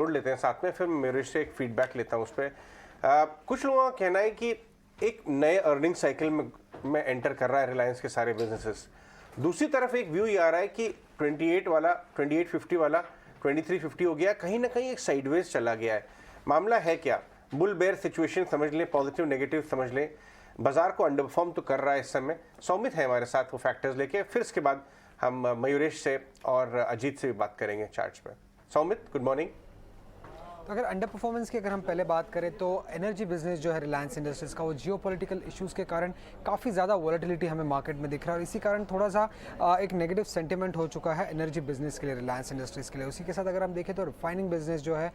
जोड़ लेते हैं साथ में, फिर मेरे से एक फीडबैक लेता हूँ उस पर। कुछ लोगों का कहना है कि एक नए अर्निंग साइकिल में एंटर कर रहा है रिलायंस के सारे बिजनेसेस। दूसरी तरफ एक व्यू ये आ रहा है कि 28 वाला 2850 वाला 2350 हो गया, कहीं ना कहीं एक साइडवेज चला गया है। मामला है क्या? बुल बेयर सिचुएशन समझ लें, पॉजिटिव नेगेटिव समझ लें, बाजार को अंडर परफॉर्म तो कर रहा है इस समय। सौमित है हमारे साथ वो फैक्टर्स लेके, फिर इसके बाद हम मयूरेश से और अजीत से भी बात करेंगे चार्ट्स पे। Saumit, good morning. तो अगर अंडर परफॉर्मेंस की अगर हम पहले बात करें तो एनर्जी बिजनेस जो है रिलायंस इंडस्ट्रीज़ का, वो जियोपॉलिटिकल इश्यूज़ के कारण काफ़ी ज़्यादा वॉलेटिलिटी हमें मार्केट में दिख रहा है और इसी कारण थोड़ा सा एक नेगेटिव सेंटिमेंट हो चुका है एनर्जी बिजनेस के लिए, रिलायंस इंडस्ट्रीज़ के लिए। उसी के साथ अगर हम देखें तो रिफाइनिंग बिजनेस जो है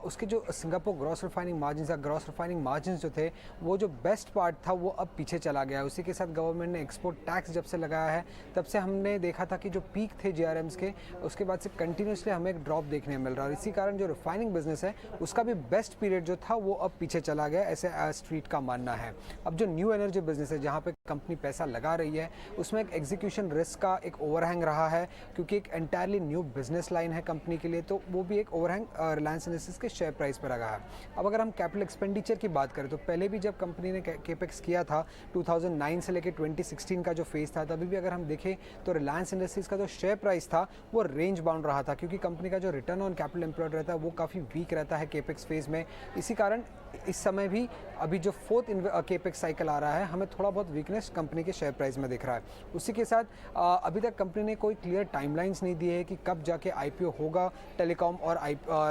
उसके जो सिंगापुर ग्रॉस रिफाइनिंग मार्जिन या ग्रॉस रिफाइनिंग मार्जिन जो थे वो जो बेस्ट पार्ट था वो अब पीछे चला गया है। उसी के साथ गवर्नमेंट ने एक्सपोर्ट टैक्स जब से लगाया है तब से हमने देखा था कि जो पीक थे जीआरएम्स के, उसके बाद से कंटिन्यूसली हमें एक ड्रॉप देखने मिल रहा है और इसी कारण जो रिफाइनिंग बिजनेस है उसका भी बेस्ट पीरियड जो था वो अब पीछे चला गया, ऐसे स्ट्रीट का मानना है। अब जो न्यू एनर्जी बिजनेस है जहाँ पे कंपनी पैसा लगा रही है उसमें एक एग्जीक्यूशन रिस्क का एक ओवरहैंग रहा है, क्योंकि एक एंटायरली न्यू बिजनेस लाइन है कंपनी के लिए, तो वो भी एक ओवरहैंग रिलायंस इंडस्ट्रीज के शेयर प्राइस पर लगा है। अब अगर हम कैपिटल एक्सपेंडिचर की बात करें तो पहले भी जब कंपनी ने केपेक्स किया था 2009 से लेकर 2016 का जो फेज था, तभी भी अगर हम देखें तो रिलायंस इंडस्ट्रीज का जो शेयर प्राइस था वो रेंज बाउंड रहा था, क्योंकि कंपनी का जो रिटर्न ऑन कैपिटल एम्प्लॉयड रहता है वो काफ़ी वीक रहता है केपेक्स फेज में। इसी कारण इस समय भी अभी जो फोर्थ केपेक्स साइकिल आ रहा है हमें थोड़ा बहुत वीकनेस कंपनी के शेयर प्राइस में दिख रहा है। उसी के साथ अभी तक कंपनी ने कोई क्लियर टाइमलाइंस नहीं दी है कि कब जाके आईपीओ होगा टेलीकॉम और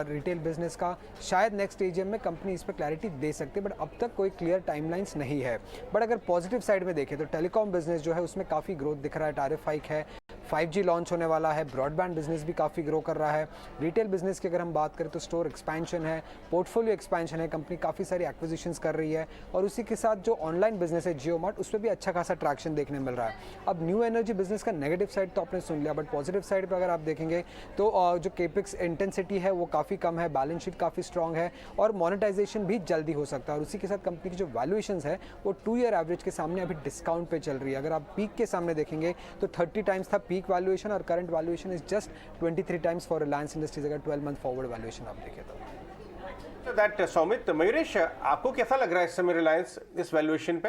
रिटेल बिजनेस का। शायद नेक्स्ट एजीएम में कंपनी इस पर क्लैरिटी दे सकती है, बट अब तक कोई क्लियर टाइमलाइंस नहीं है। बट अगर पॉजिटिव साइड में देखें तो टेलीकॉम बिजनेस जो है उसमें काफ़ी ग्रोथ दिख रहा है, टैरिफ हाइक है, 5G लॉन्च होने वाला है, ब्रॉडबैंड बिजनेस भी काफ़ी ग्रो कर रहा है। रिटेल बिजनेस की अगर हम बात करें तो स्टोर एक्सपेंशन है, पोर्टफोलियो एक्सपेंशन है, कंपनी काफ़ी सारी एक्विजिशंस कर रही है और उसी के साथ जो ऑनलाइन बिजनेस है जियो मार्ट, उस पर भी अच्छा खासा ट्रैक्शन देखने मिल रहा है। अब न्यू एनर्जी बिजनेस का नेगेटिव साइड तो आपने सुन लिया, बट पॉजिटिव साइड पर अगर आप देखेंगे तो जो केपेक्स इंटेंसिटी है वो काफ़ी कम है, बैलेंस शीट काफ़ी स्ट्रॉन्ग है और मोनेटाइजेशन भी जल्दी हो सकता है। और उसी के साथ कंपनी की जो वैल्यूएशन है वो 2 ईयर एवरेज के सामने अभी डिस्काउंट पे चल रही है। अगर आप पीक के सामने देखेंगे तो 30 टाइम्स था पीक वैल्यूएशन और current valuation is just 23 times for Reliance industries अगर 12 मंथ फॉरवर्ड वैल्यूएशन आप देखें तो। दैट सौमित, मयूरेश आपको कैसा लग रहा है इस समय रिलायंस इस वैल्यूएशन पे?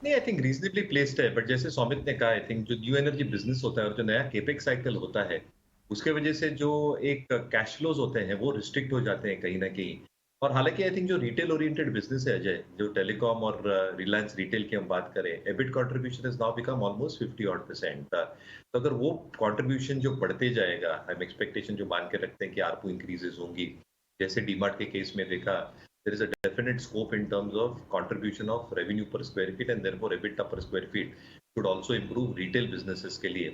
नहीं, आई थिंक रीजनेबली प्लेस्ड है, बट जैसे सौमित ने कहा, आई थिंक जो न्यू एनर्जी बिजनेस होता है और जो नया केपेक्स साइकिल होता है उसके वजह से जो एक कैश फ्लोज होते हैं वो रिस्ट्रिक्ट हो जाते हैं कहीं ना कहीं। और हालांकि आई थिंक जो रिटेल ओरिएंटेड बिजनेस है अजय, जो टेलीकॉम और रिलायंस रिटेल की हम बात करें, EBIT contribution is now become almost 50% तो अगर वो कंट्रीब्यूशन जो बढ़ते जाएगा, हम एक्सपेक्टेशन जो मान के रखते हैं कि आरपू इंक्रीजेस होंगी, जैसे डीमार्ट के केस में देखा, there is a definite scope in terms of contribution of revenue per square feet and therefore EBITDA per square feet should also improve retail businesses के लिए.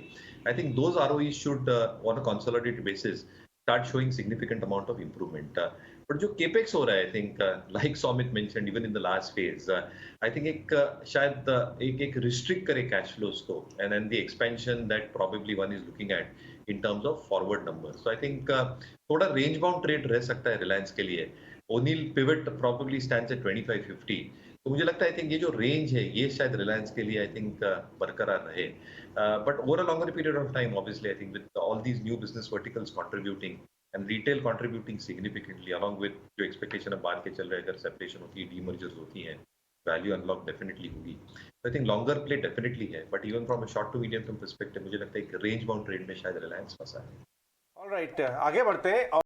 I think those ROEs should on a consolidated basis start showing significant amount of improvement. But जो capex हो रहा है, I think like Somit mentioned even in the last phase, I think एक शायद एक restrict करे cash flows को and then the expansion that probably one is looking at in terms of forward numbers. So I think थोड़ा range bound trade रह सकता है रिलायंस के लिए। O'Neill pivot probably stands eight 2550, तो मुझे लगता है आई थिंक ये जो रेंज है ये शायद रिलायंस के लिए आई थिंक बरकरार रहे, but over a longer period of time obviously I think with all these new business verticals contributing and retail contributing significantly along with जो एक्सपेक्टेशन अब मान के चल रहे हैं, अगर सेपरेशन होती है, डीमर्जर्स होती हैं, वैल्यू अनलॉक डेफिनेटली होगी। I think longer play definitely है, but even from a short to medium term perspective मुझे लगता है एक रेंज बाउंड ट्रेड में शायद रिलायंस फंसा है। ऑलराइट, आगे बढ़ते हैं।